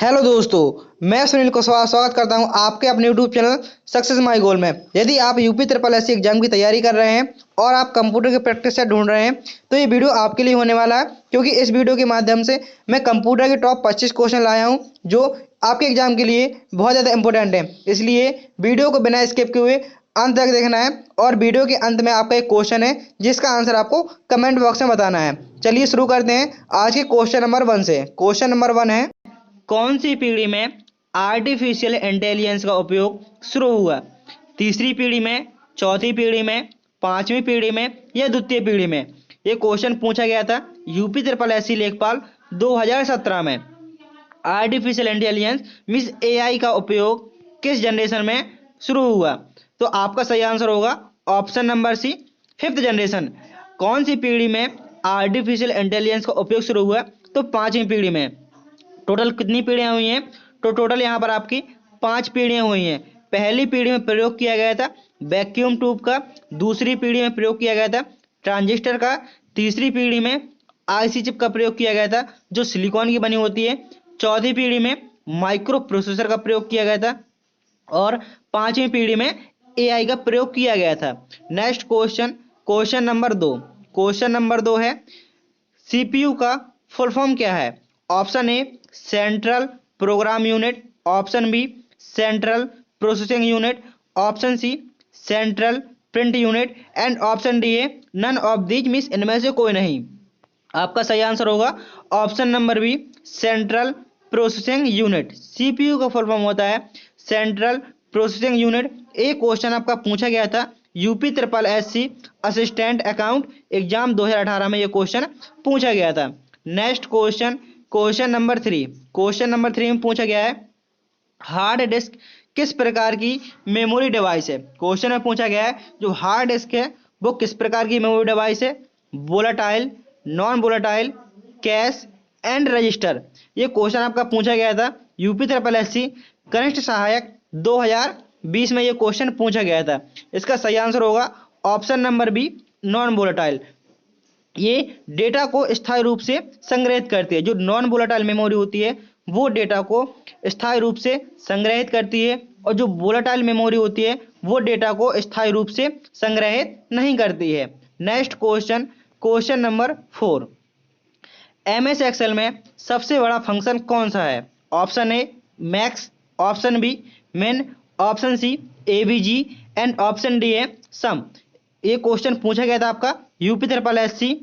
Hello दोस्तों, मैं सुनील कुशवाहा स्वागत करता हूं आपके अपने यूट्यूब चैनल सक्सेस माई गोल में। यदि आप यूपी ट्रिपल एससी एग्जाम की तैयारी कर रहे हैं और आप कंप्यूटर के प्रैक्टिस सेट ढूंढ रहे हैं तो ये वीडियो आपके लिए होने वाला है, क्योंकि इस वीडियो के माध्यम से मैं कंप्यूटर के टॉप 25 क्वेश्चन लाया हूं जो आपके एग्जाम के लिए बहुत ज़्यादा इंपॉर्टेंट है। इसलिए वीडियो को बिना स्किप किए हुए अंत तक देखना है और वीडियो के अंत में आपका एक क्वेश्चन है जिसका आंसर आपको कमेंट बॉक्स में बताना है। चलिए शुरू करते हैं आज के क्वेश्चन नंबर 1 से। क्वेश्चन नंबर 1 है, कौन सी पीढ़ी में आर्टिफिशियल इंटेलिजेंस का उपयोग शुरू हुआ? तीसरी पीढ़ी में, चौथी पीढ़ी में, पांचवी पीढ़ी में या द्वितीय पीढ़ी में? ये क्वेश्चन पूछा गया था यूपी ट्रिपल एससी लेखपाल 2017 में। आर्टिफिशियल इंटेलिजेंस मींस एआई का उपयोग किस जनरेशन में शुरू हुआ? तो आपका सही आंसर होगा option number C, 5th generation. कौन सी पीढ़ी में आर्टिफिशियल इंटेलिजेंस का उपयोग शुरू हुआ? तो पांचवी पीढ़ी में। टोटल कितनी पीढ़ियां हुई हैं? तो टोटल यहाँ पर आपकी 5 पीढ़ियां हुई हैं। पहली पीढ़ी में प्रयोग किया गया था वैक्यूम ट्यूब का, दूसरी पीढ़ी में प्रयोग किया गया था ट्रांजिस्टर का, तीसरी पीढ़ी में आईसी चिप का प्रयोग किया गया था जो सिलिकॉन की बनी होती है, चौथी पीढ़ी में माइक्रो प्रोसेसर का प्रयोग किया गया था और पांचवी पीढ़ी में एआई का प्रयोग किया गया था। Next question, question number 2। Question number 2 है, सीपीयू का फुल फॉर्म क्या है? Option A central program unit, option B central processing unit, option C central print unit and option D है नन ऑफ दीज मींस इनमें से कोई नहीं। आपका सही आंसर होगा option number B central processing unit. CPU का फुल फॉर्म होता है सेंट्रल प्रोसेसिंग यूनिट। एक क्वेश्चन आपका पूछा गया था UP triple SC assistant account exam 2018 में, यह क्वेश्चन पूछा गया था। Next question, question number 3। Question number 3 में पूछा गया है हार्ड डिस्क किस प्रकार की मेमोरी डिवाइस है? क्वेश्चन में पूछा गया है जो हार्ड डिस्क है वो किस प्रकार की मेमोरी डिवाइस है? Volatile, non volatile, cash and register. ये क्वेश्चन आपका पूछा गया था यूपी ट्रिपल एससी कनिष्ठ सहायक 2020 में, ये क्वेश्चन पूछा गया था। इसका सही आंसर होगा option number B non volatile. ये डेटा को स्थायी रूप से संग्रहित करती है। जो नॉन वोलेटाइल मेमोरी होती है वो डेटा को स्थायी रूप से संग्रहित करती है और जो वोलेटाइल मेमोरी होती है वो डेटा को स्थायी रूप से संग्रहित नहीं करती है। Next question, question number 4। MS Excel में सबसे बड़ा फंक्शन कौन सा है? Option A max, option B min, option C AVG and option D है सम। ये क्वेश्चन पूछा गया था आपका यूपी ट्रिपल एससी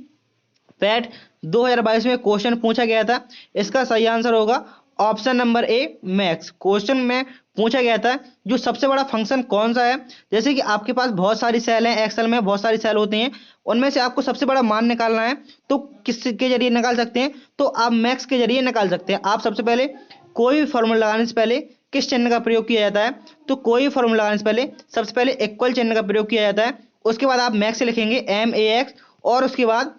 पैट 2022 में क्वेश्चन पूछा गया था। इसका सही आंसर होगा ऑप्शन नंबर ए मैक्स। क्वेश्चन में पूछा गया था जो सबसे बड़ा फंक्शन कौन सा है। जैसे कि आपके पास बहुत सारी सेल हैं, एक्सेल में बहुत सारी सेल होती हैं, उनमें से आपको सबसे बड़ा मान निकालना है तो किसके जरिए निकाल सकते हैं? तो आप मैक्स के जरिए निकाल सकते हैं। आप सबसे पहले कोई भी फॉर्मूला लगाने से पहले किस चिन्ह का प्रयोग किया जाता है? तो कोई भी फॉर्मूला लगाने से पहले सबसे पहले इक्वल चिन्ह का प्रयोग किया जाता है। उसके बाद आप मैक्स लिखेंगे MAX और उसके बाद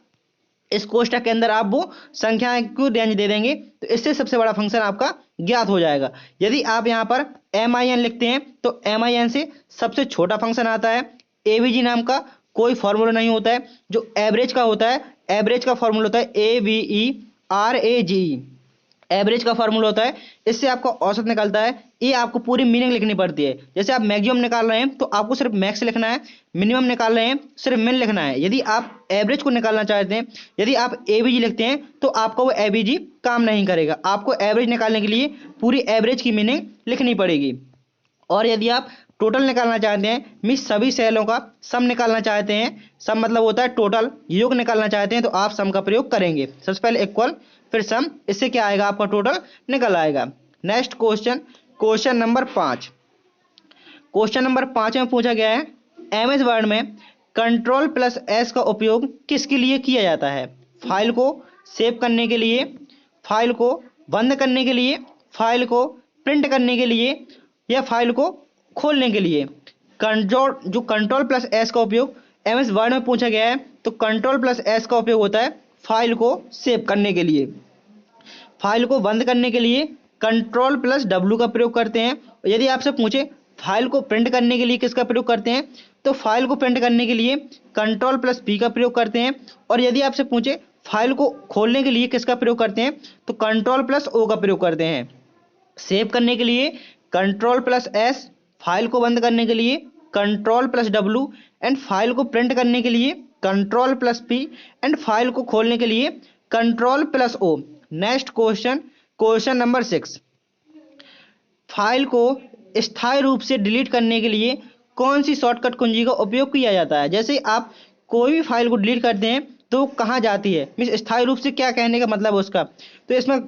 इस कोष्टक के अंदर आप वो संख्या को रेंज दे देंगे, तो इससे सबसे बड़ा फंक्शन आपका ज्ञात हो जाएगा। यदि आप यहाँ पर MIN लिखते हैं तो MIN से सबसे छोटा फंक्शन आता है। AVG नाम का कोई फॉर्मूला नहीं होता है। जो एवरेज का होता है, एवरेज का फॉर्मूला होता है AVERAGE, एवरेज का फॉर्मूला होता है। इससे आपका औसत निकलता है। ये आपको पूरी मीनिंग लिखनी पड़ती है। जैसे आप मैक्सिमम निकाल रहे हैं तो आपको सिर्फ मैक्स लिखना है, मिनिमम निकाल रहे हैं सिर्फ मिन लिखना है। यदि आप एवरेज को निकालना चाहते हैं, यदि आप एवीजी लिखते हैं तो आपका वो एवीजी काम नहीं करेगा। आपको एवरेज निकालने के लिए पूरी एवरेज की मीनिंग लिखनी पड़ेगी। और यदि आप टोटल निकालना चाहते हैं मीन्स सभी सेलों का सम निकालना चाहते हैं, सम मतलब होता है टोटल, योग निकालना चाहते हैं तो आप सम का प्रयोग करेंगे। सबसे पहले इक्वल फिर सम, इससे क्या आएगा आपका टोटल निकल आएगा। Next question, question number 5। Question number 5 में पूछा गया है एमएस वर्ड में Ctrl+S का उपयोग किसके लिए किया जाता है? फाइल को सेव करने के लिए, फाइल को बंद करने के लिए, फाइल को प्रिंट करने के लिए या फाइल को खोलने के लिए? Ctrl+S का उपयोग एमएस वर्ड में पूछा गया है तो Ctrl+S का उपयोग होता है फाइल को सेव करने के लिए। फाइल को बंद करने के लिए Ctrl+W का प्रयोग करते हैं। यदि आपसे पूछे फाइल को प्रिंट करने के लिए किसका प्रयोग करते हैं तो फाइल को प्रिंट करने के लिए Ctrl+P का प्रयोग करते हैं। और यदि आपसे पूछे फाइल को खोलने के लिए किसका प्रयोग करते हैं तो Ctrl+O का प्रयोग करते हैं। सेव करने के लिए Ctrl+S, फाइल को बंद करने के लिए Ctrl+W एंड फाइल को प्रिंट करने के लिए Ctrl+P एंड फाइल को खोलने के लिए Ctrl+O। Next question, question number 6, file को स्थायी रूप से डिलीट करने के लिए कौन सी शॉर्टकट कुंजी का उपयोग किया जाता है। जैसे आप कोई भी फाइल को डिलीट करते हैं तो वो कहाँ जाती है, मीन्स स्थायी रूप से क्या कहने का मतलब है उसका। तो इसमें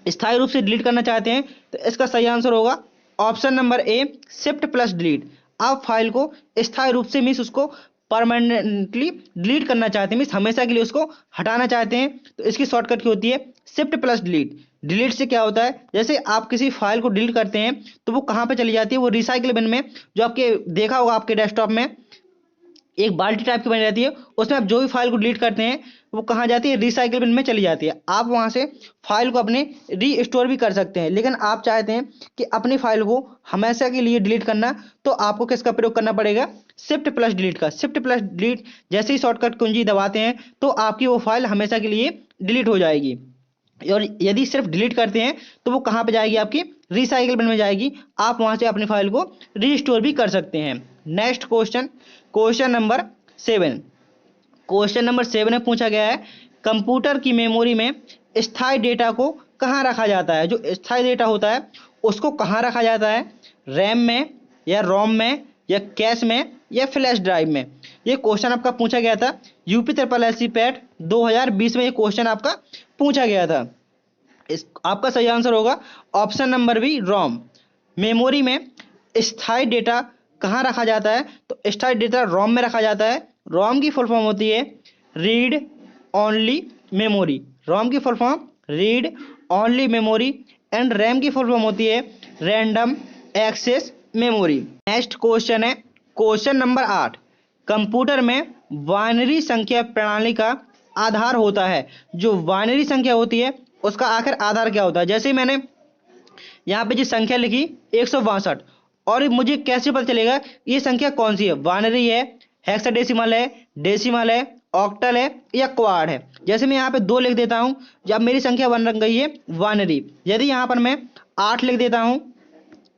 स्थायी रूप से डिलीट करना चाहते हैं तो इसका सही आंसर होगा ऑप्शन नंबर ए, Shift+Delete। आप फाइल को स्थायी रूप से मीन्स उसको परमानेंटली डिलीट करना चाहते हैं, मीन्स हमेशा के लिए उसको हटाना चाहते हैं, तो इसकी शॉर्टकट क्या होती है, Shift+Delete। डिलीट से क्या होता है, जैसे आप किसी फाइल को डिलीट करते हैं तो वो कहाँ पे चली जाती है, वो रिसाइकल बिन में, जो आपके देखा होगा आपके डेस्कटॉप में एक बाल्टी टाइप की बनी रहती है, उसमें आप जो भी फाइल को डिलीट करते हैं वो कहाँ जाती है, रिसाइकल बिन में चली जाती है। आप वहाँ से फाइल को अपने रीस्टोर भी कर सकते हैं, लेकिन आप चाहते हैं कि अपनी फाइल को हमेशा के लिए डिलीट करना, तो आपको किसका प्रयोग करना पड़ेगा, Shift+Delete का। Shift+Delete जैसे ही शॉर्टकट कुंजी दबाते हैं तो आपकी वो फाइल हमेशा के लिए डिलीट हो जाएगी। और यदि सिर्फ डिलीट करते हैं तो वो कहाँ पे जाएगी, आपकी रिसाइकल बिन में जाएगी। आप वहाँ से अपनी फाइल को रीस्टोर भी कर सकते हैं। Next question, question number 7, question number 7 में पूछा गया है कंप्यूटर की मेमोरी में स्थायी डेटा को कहाँ रखा जाता है। जो स्थायी डेटा होता है उसको कहाँ रखा जाता है, रैम में या रोम में या कैश में या फ्लैश ड्राइव में। ये क्वेश्चन आपका पूछा गया था UP SSC पैट 2020 में, ये क्वेश्चन आपका पूछा गया था। इस आपका सही आंसर होगा ऑप्शन नंबर बी, रोम। मेमोरी में स्थायी डेटा कहाँ रखा जाता है, तो स्थायी डेटा रोम में रखा जाता है। रोम की फुल फॉर्म होती है रीड ओनली मेमोरी। रोम की full form read only memory and RAM की फुल फॉर्म होती है random access memory. Next question है क्वेश्चन नंबर 8, कंप्यूटर में बाइनरी संख्या प्रणाली का आधार होता है। जो बाइनरी संख्या होती है उसका आखिर आधार क्या होता है। जैसे मैंने यहाँ पे जो संख्या लिखी 162, और मुझे कैसे पता चलेगा ये संख्या कौन सी है, बाइनरी है, हेक्साडेसिमल है, डेसिमल है, ऑक्टल है या क्वाड है। जैसे मैं यहाँ पे 2 लिख देता हूँ, जब मेरी संख्या बन गई है बाइनरी। यदि यहाँ पर मैं 8 लिख देता हूँ,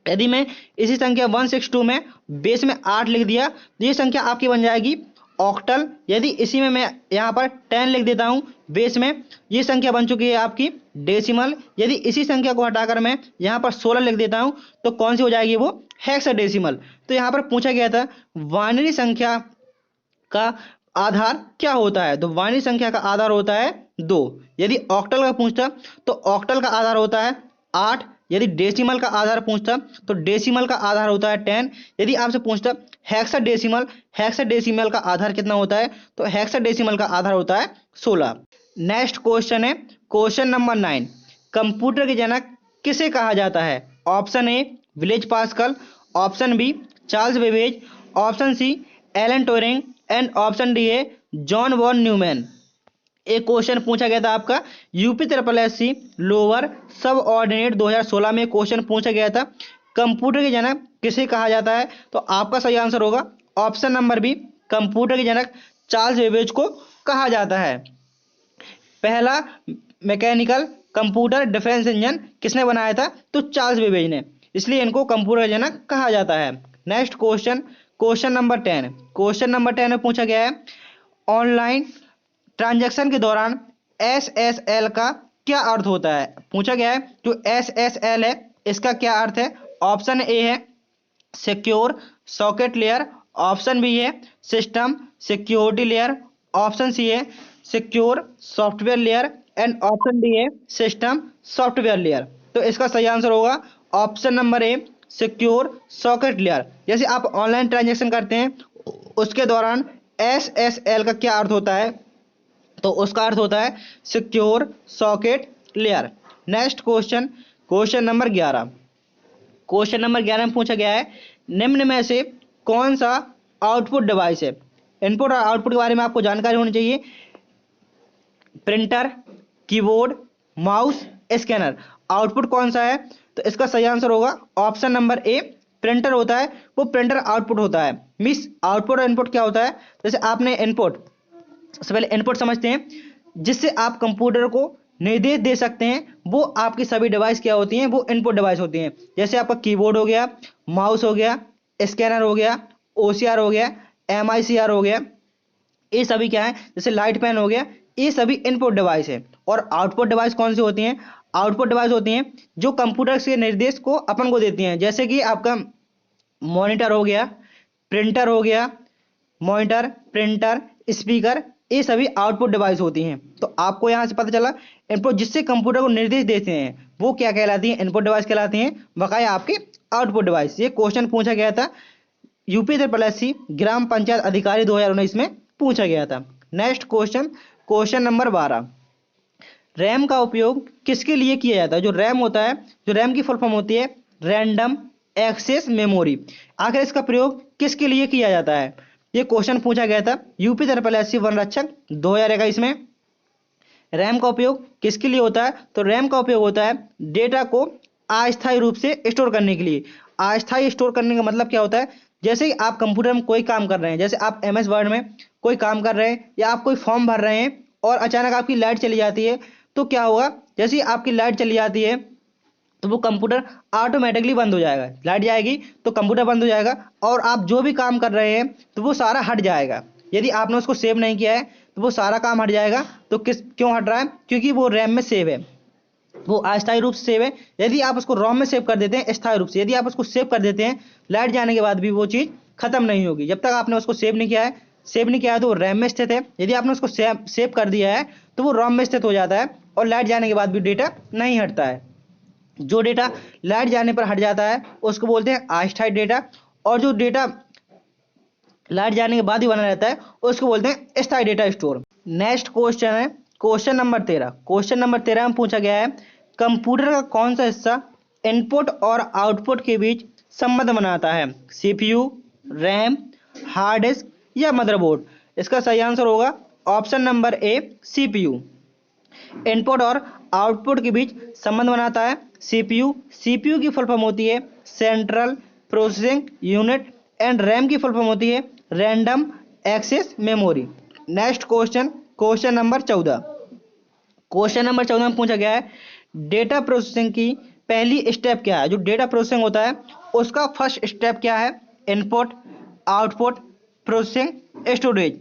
यदि मैं इसी संख्या 162 में बेस में 8 लिख दिया तो ये संख्या आपकी बन जाएगी ऑक्टल। यदि इसी में मैं यहाँ पर 10 लिख देता हूँ बेस में, ये संख्या बन चुकी है आपकी डेसिमल। यदि इसी संख्या को हटाकर मैं यहाँ पर 16 लिख देता हूँ तो कौन सी हो जाएगी, वो हेक्साडेसिमल। तो यहाँ पर पूछा गया था बाइनरी संख्या का आधार क्या होता है, तो बाइनरी संख्या का आधार होता है 2। यदि ऑक्टल का पूछता तो ऑक्टल का आधार होता है 8। यदि डेसिमल का आधार पूछता तो डेसिमल का आधार होता है 10। यदि आपसे पूछता हेक्साडेसिमल, हेक्साडेसिमल का आधार कितना होता है, तो हेक्साडेसिमल का आधार होता है 16। नेक्स्ट क्वेश्चन है क्वेश्चन नंबर 9, कंप्यूटर के जनक किसे कहा जाता है। Option A Blaise Pascal, option B Charles Babbage, option C Alan Turing and option D है जॉन वॉन न्यूमैन। एक क्वेश्चन पूछा गया था आपका UP SSC lower subordinate 2016 में क्वेश्चन पूछा गया था कंप्यूटर के जनक किसे कहा जाता है, तो आपका सही आंसर होगा ऑप्शन नंबर बी, कंप्यूटर के जनक चार्ल्स बेबेज को कहा जाता है। पहला मैकेनिकल कंप्यूटर डिफेंस इंजन किसने बनाया था, तो चार्ल्स बेबेज ने, इसलिए इनको कंप्यूटर के जनक कहा जाता है। Next question, question number 10, question number 10 में पूछा गया है ऑनलाइन ट्रांजैक्शन के दौरान SSL का क्या अर्थ होता है। पूछा गया है जो SSL है इसका क्या अर्थ है। ऑप्शन ए है secure socket layer, option B है system security layer, option C है secure software layer and option D है सिस्टम सॉफ्टवेयर लेयर। तो इसका सही आंसर होगा option number A, secure socket layer. जैसे आप ऑनलाइन ट्रांजैक्शन करते हैं उसके दौरान SSL का क्या अर्थ होता है, तो उसका अर्थ होता है secure socket layer. Next question, question number 11, question number 11 में पूछा गया है निम्न में से कौन सा आउटपुट डिवाइस है। इनपुट और आउटपुट के बारे में आपको जानकारी होनी चाहिए। Printer, keyboard, mouse, scanner. Output कौन सा है, तो इसका सही आंसर होगा ऑप्शन नंबर ए, प्रिंटर होता है, वो प्रिंटर आउटपुट होता है। मिस आउटपुट और इनपुट क्या होता है, जैसे आपने इनपुट, सबसे पहले इनपुट समझते हैं जिससे आप कंप्यूटर को निर्देश दे सकते हैं, वो आपकी सभी डिवाइस क्या होती हैं, वो इनपुट डिवाइस होती हैं। जैसे आपका कीबोर्ड हो गया, माउस हो गया, स्कैनर हो गया, ओसीआर हो गया, एमआईसीआर हो गया, ये सभी क्या है, जैसे लाइट पेन हो गया, ये सभी इनपुट डिवाइस है। और आउटपुट डिवाइस कौन सी होती हैं? आउटपुट डिवाइस होती हैं जो कंप्यूटर के निर्देश को अपन को देती हैं। जैसे कि आपका मॉनिटर हो गया, प्रिंटर हो गया, मॉनिटर, प्रिंटर, स्पीकर, ये सभी आउटपुट डिवाइस होती हैं। तो आपको यहाँ से पता चला इनपुट जिससे कंप्यूटर को निर्देश देते हैं वो क्या कहलाती हैं? इनपुट डिवाइस कहलाती हैं, बकाया आपके आउटपुट डिवाइस। ये क्वेश्चन पूछा गया था यूपी त्रिपल ग्राम पंचायत अधिकारी 2019 में पूछा गया था। Next question, question number 12, RAM का उपयोग किसके लिए किया जाता है? जो रैम होता है, जो रैम की फुल फॉर्म होती है रैंडम एक्सेस मेमोरी, आखिर इसका प्रयोग किसके लिए किया जाता है? ये क्वेश्चन पूछा गया था यूपी त्रिपल वन रक्षक 2021 में। रैम का उपयोग किसके लिए होता है? तो रैम का उपयोग होता है डेटा को अस्थायी रूप से स्टोर करने के लिए। अस्थायी स्टोर करने का मतलब क्या होता है? जैसे कि आप कंप्यूटर में कोई काम कर रहे हैं, जैसे आप एमएस वर्ड में कोई काम कर रहे हैं या आप कोई फॉर्म भर रहे हैं और अचानक आपकी लाइट चली जाती है, तो क्या होगा? जैसे ही आपकी लाइट चली जाती है तो वो कंप्यूटर ऑटोमेटिकली बंद हो जाएगा। लाइट जाएगी तो कंप्यूटर बंद हो जाएगा और आप जो भी काम कर रहे हैं तो वो सारा हट जाएगा। यदि आपने उसको सेव नहीं किया है तो वो सारा काम हट जाएगा। तो क्यों हट रहा है? क्योंकि वो रैम में सेव है, वो अस्थायी रूप से सेव है। यदि आप उसको रोम में सेव कर देते हैं स्थायी रूप से, यदि आप उसको सेव कर देते हैं, लाइट जाने के बाद भी वो चीज़ खत्म नहीं होगी। जब तक आपने उसको सेव नहीं किया है, तो वो रैम में स्थित है। यदि आपने उसको सेव कर दिया है तो वो रोम में स्थित हो जाता है और लाइट जाने के बाद भी डेटा नहीं हटता है। जो डेटा लाइट जाने पर हट जाता है उसको बोलते हैं अस्थायी डेटा, और जो डेटा लाइट जाने के बाद ही बना रहता है उसको बोलते हैं स्थायी डेटा स्टोर। नेक्स्ट क्वेश्चन है क्वेश्चन नंबर 13। क्वेश्चन नंबर 13 में पूछा गया है कंप्यूटर का कौन सा हिस्सा इनपुट और आउटपुट के बीच संबंध बनाता है? सीपीयू, रैम, हार्ड डिस्क या मदरबोर्ड? इसका सही आंसर होगा option number A, CPU. Input और आउटपुट के बीच संबंध बनाता है सीपीयू। सीपीयू की फुल फॉर्म होती है central processing unit, and RAM की फुल फॉर्म होती है random access memory. Next question, question number 14। Question number 14 में पूछा गया है डेटा प्रोसेसिंग की पहली स्टेप क्या है? जो डेटा प्रोसेसिंग होता है उसका फर्स्ट स्टेप क्या है? Input, output, processing, storage.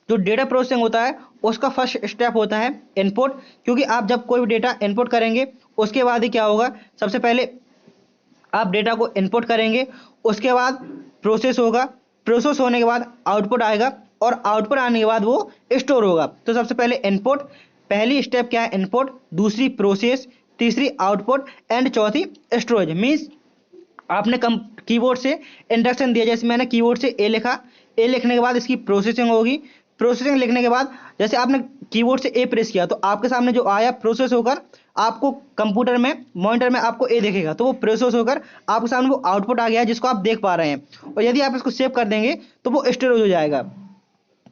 जो डेटा प्रोसेसिंग होता है उसका फर्स्ट स्टेप होता है इनपुट, क्योंकि आप जब कोई भी डेटा इनपुट करेंगे उसके बाद ही क्या होगा? सबसे पहले आप डेटा को इनपुट करेंगे, उसके बाद प्रोसेस होगा, प्रोसेस होने के बाद आउटपुट आएगा और आउटपुट आने के बाद वो स्टोर होगा। तो सबसे पहले इनपुट, पहली स्टेप क्या है? इनपुट, दूसरी प्रोसेस, तीसरी आउटपुट एंड चौथी स्टोरेज। मीन्स आपने कीबोर्ड से इंस्ट्रक्शन दिया, जैसे मैंने कीबोर्ड से ए लिखा, ए लिखने के बाद इसकी प्रोसेसिंग होगी, प्रोसेसिंग लिखने के बाद जैसे आपने कीबोर्ड से ए प्रेस किया तो आपके सामने जो आया प्रोसेस होकर आपको कंप्यूटर में मॉनिटर में आपको ए दिखेगा, तो वो प्रोसेस होकर आपके सामने वो आउटपुट आ गया है जिसको आप देख पा रहे हैं। और यदि आप इसको सेव कर देंगे तो वो स्टोरेज हो जाएगा।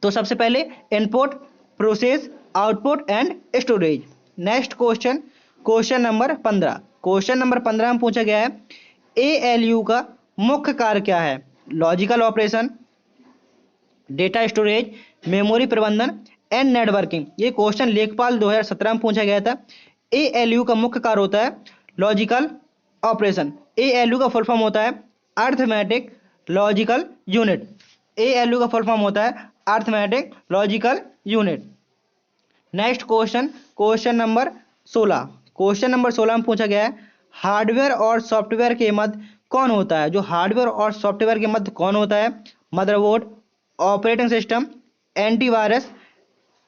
तो सबसे पहले input, process, output and storage. Next question, question number 15। Question number 15 में पूछा गया है एएलयू का मुख्य कार्य क्या है? Logical operation, data storage, memory प्रबंधन एंड नेटवर्किंग। ये क्वेश्चन लेखपाल 2017 में पूछा गया था। एएलयू का मुख्य कार्य होता है लॉजिकल ऑपरेशन। एएलयू का फुल फॉर्म होता है अर्थमेटिक लॉजिकल यूनिट। एएलयू का फुल फॉर्म होता है arithmetic logical unit. Next question, question number 16। Question number 16 में पूछा गया है हार्डवेयर और सॉफ्टवेयर के मध्य कौन होता है? जो हार्डवेयर और सॉफ्टवेयर के मध्य कौन होता है? Motherboard, operating system, antivirus,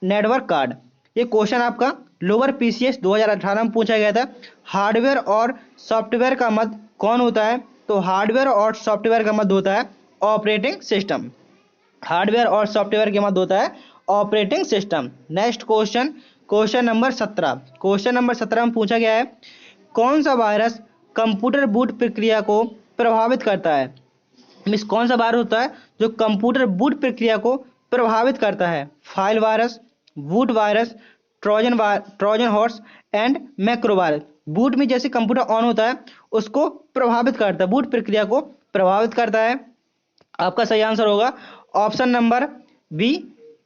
network card. ये क्वेश्चन आपका लोअर पीसीएस 2018 में पूछा गया था। हार्डवेयर और सॉफ्टवेयर का मध्य कौन होता है? तो हार्डवेयर और सॉफ्टवेयर का मध्य होता है ऑपरेटिंग सिस्टम। हार्डवेयर और सॉफ्टवेयर के मध्य होता है operating system. Next question, question number 17। Question number 17 में पूछा गया है कौन सा वायरस कंप्यूटर बूट प्रक्रिया को प्रभावित करता है? मीन्स कौन सा वायरस होता है जो कंप्यूटर बूट प्रक्रिया को प्रभावित करता है? File virus, boot virus, Trojan horse and macro virus. Boot में जैसे कंप्यूटर ऑन होता है उसको प्रभावित करता है, बूट प्रक्रिया को प्रभावित करता है। आपका सही आंसर होगा option number B,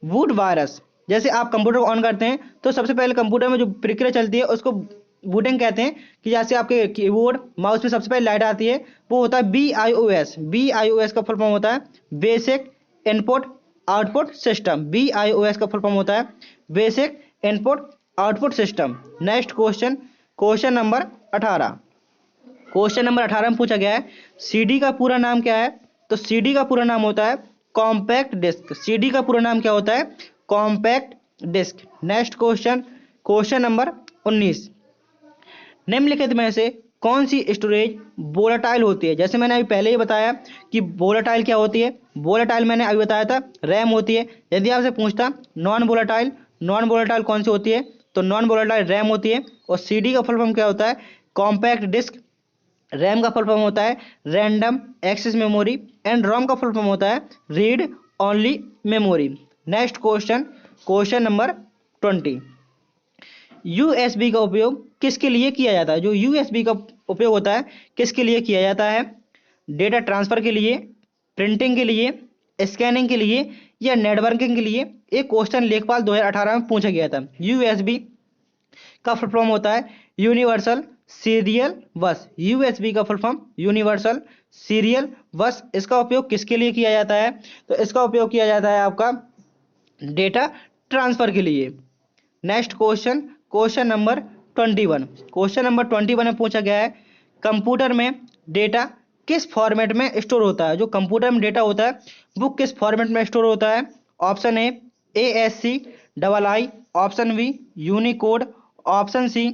boot virus. जैसे आप कंप्यूटर को ऑन करते हैं तो सबसे पहले कंप्यूटर में जो प्रक्रिया चलती है उसको बूटिंग कहते हैं, कि जैसे आपके कीबोर्ड माउस में सबसे पहले लाइट आती है वो होता है BIOS। BIOS का फुल फॉर्म होता है basic input output system. BIOS का फुल फॉर्म होता है basic input output system. Next question, question number 18। Question number 18 में पूछा गया है सीडी का पूरा नाम क्या है। तो सीडी का पूरा नाम होता है कॉम्पैक्ट डिस्क। सीडी का पूरा नाम क्या होता है? Compact disk. Next question, question number 19। निम्नलिखित में से कौन सी स्टोरेज वोलेटाइल होती है? जैसे मैंने अभी पहले ही बताया कि वोलेटाइल क्या होती है। वोलेटाइल मैंने अभी बताया था रैम होती है। यदि आपसे पूछता नॉन वोलेटाइल, नॉन वोलेटाइल कौन सी होती है, तो नॉन वोलेटाइल रैम होती है। और सीडी का फुल फॉर्म क्या होता है? Compact disk. रैम का फुल फॉर्म होता है random access memory and ROM का फुल फॉर्म होता है read only memory. Next question, question number 20। USB का उपयोग किसके लिए किया जाता है? जो यूएसबी का उपयोग होता है किसके लिए किया जाता है? डेटा ट्रांसफर के लिए, प्रिंटिंग के लिए, स्कैनिंग के लिए या नेटवर्किंग के लिए? एक क्वेश्चन लेखपाल 2018 में पूछा गया था। यूएसबी का फुल फॉर्म होता है यूनिवर्सल सीरियल बस। यूएसबी का फुल फॉर्म यूनिवर्सल सीरियल बस। इसका उपयोग किसके लिए किया जाता है? तो इसका उपयोग किया जाता है आपका डेटा ट्रांसफर के लिए। Next question, question number 21। Question number 21 में पूछा गया है कंप्यूटर में डेटा किस फॉर्मेट में स्टोर होता है? जो कंप्यूटर में डेटा होता है वो किस फॉर्मेट में स्टोर होता है? Option A ASCII, option B Unicode, option C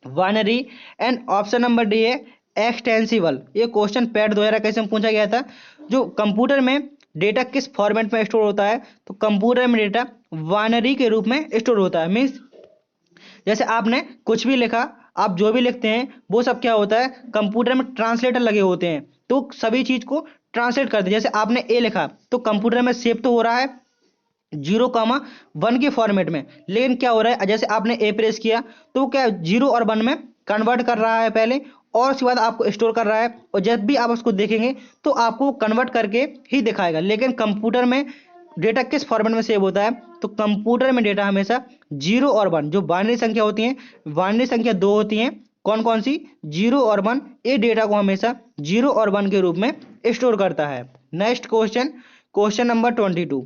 binary and option number D है एक्सटेंसिबल। ये क्वेश्चन पैट 2021 में पूछा गया था। जो कंप्यूटर में डेटा किस फॉर्मेट में स्टोर होता है? तो कंप्यूटर में डेटा बाइनरी के रूप में स्टोर होता है। मीन्स जैसे आपने कुछ भी लिखा, आप जो भी लिखते हैं वो सब क्या होता है? कंप्यूटर में ट्रांसलेटर लगे होते हैं तो सभी चीज को ट्रांसलेट करते हैं। जैसे आपने ए लिखा तो कंप्यूटर में सेव तो हो रहा है 0,1 के फॉर्मेट में, लेकिन क्या हो रहा है जैसे आपने ए प्रेस किया तो वो क्या 0 और 1 में कन्वर्ट कर रहा है पहले, और उसके बाद आपको स्टोर कर रहा है। और जब भी आप उसको देखेंगे तो आपको कन्वर्ट करके ही दिखाएगा। लेकिन कंप्यूटर में डेटा किस फॉर्मेट में सेव होता है? तो कंप्यूटर में डेटा हमेशा 0 और 1 जो बाइनरी संख्या होती है, बाइनरी संख्या 2 होती हैं। कौन कौन सी? 0 और 1। ये डेटा को हमेशा 0 और 1 के रूप में स्टोर करता है। Next question, question number 22।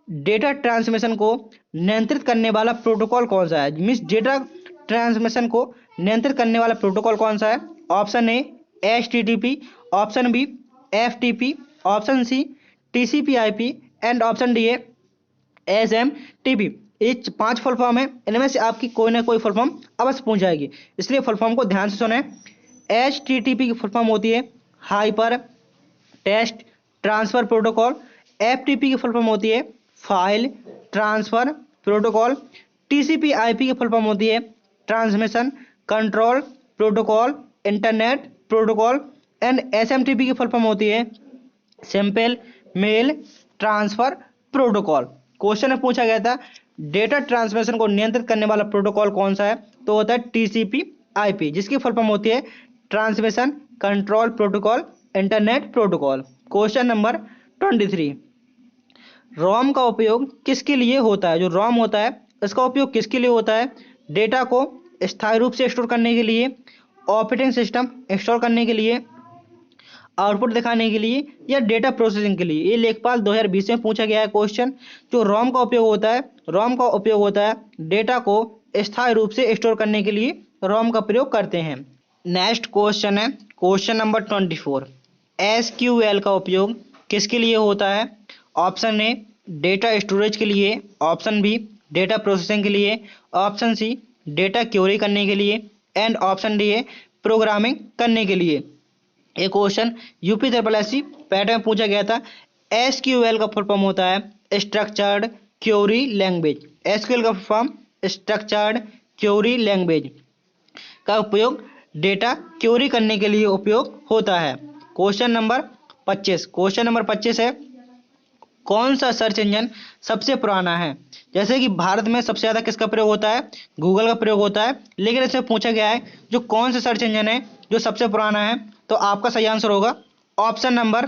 Data transmission को नियंत्रित करने वाला प्रोटोकॉल कौन सा है? मीन्स डेटा ट्रांसमिशन को नियंत्रित करने वाला प्रोटोकॉल कौन सा है? Option A HTTP, option B FTP, option C TCP/IP and option D है SMTP। ये 5 फुल फॉर्म है, इनमें से आपकी कोई ना कोई फुल फॉर्म अवश्य पूछ जाएगी, इसलिए फुल फॉर्म को ध्यान से सुने। HTTP की फुल फॉर्म होती है hyper text transfer protocol. FTP की फुल फॉर्म होती है फाइल ट्रांसफर प्रोटोकॉल। TCP/IP की फुल फॉर्म होती है transmission control protocol internet protocol. And SMTP की फुल फॉर्म होती है simple mail transfer protocol. Question में पूछा गया था डेटा ट्रांसमिशन को नियंत्रित करने वाला प्रोटोकॉल कौन सा है? तो होता है TCP/IP, जिसकी फुल फॉर्म होती है transmission control protocol internet protocol. Question number 23। रोम का उपयोग किसके लिए होता है? जो रोम होता है इसका उपयोग किसके लिए होता है? डेटा को स्थायी रूप से स्टोर करने के लिए, ऑपरेटिंग सिस्टम इंस्टॉल करने के लिए, आउटपुट दिखाने के लिए या डेटा प्रोसेसिंग के लिए? ये लेखपाल 2020 में पूछा गया है क्वेश्चन। जो रोम का उपयोग होता है, रोम का उपयोग होता है डेटा को स्थायी रूप से स्टोर करने के लिए रोम का प्रयोग करते हैं। नेक्स्ट क्वेश्चन है क्वेश्चन नंबर 24। SQL का उपयोग किसके लिए होता है? ऑप्शन ए डेटा स्टोरेज के लिए, ऑप्शन बी डेटा प्रोसेसिंग के लिए, ऑप्शन सी डेटा क्वेरी करने के लिए एंड ऑप्शन डी है प्रोग्रामिंग करने के लिए। एक क्वेश्चन UPSSC पैटर्न में पूछा गया था। SQL का फुल फॉर्म होता है स्ट्रक्चर्ड क्वेरी लैंग्वेज। SQL का full form structured query language का उपयोग डेटा क्वेरी करने के लिए उपयोग होता है। Question number 25। क्वेश्चन नंबर 25 है कौन सा सर्च इंजन सबसे पुराना है? जैसे कि भारत में सबसे ज़्यादा किसका प्रयोग होता है? गूगल का प्रयोग होता है, लेकिन इसमें पूछा गया है जो कौन सा सर्च इंजन है जो सबसे पुराना है? तो आपका सही आंसर होगा ऑप्शन नंबर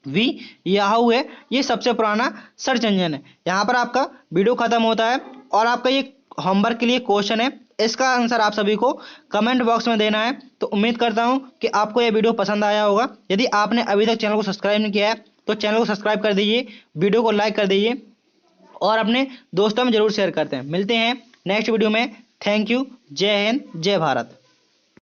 वी याहू है, ये सबसे पुराना सर्च इंजन है। यहाँ पर आपका वीडियो खत्म होता है और आपका ये होमवर्क के लिए क्वेश्चन है, इसका आंसर आप सभी को कमेंट बॉक्स में देना है। तो उम्मीद करता हूँ कि आपको ये वीडियो पसंद आया होगा। यदि आपने अभी तक चैनल को सब्सक्राइब नहीं किया है तो चैनल को सब्सक्राइब कर दीजिए, वीडियो को लाइक कर दीजिए और अपने दोस्तों में जरूर शेयर करते हैं। मिलते हैं नेक्स्ट वीडियो में। Thank you. जय हिंद, जय भारत।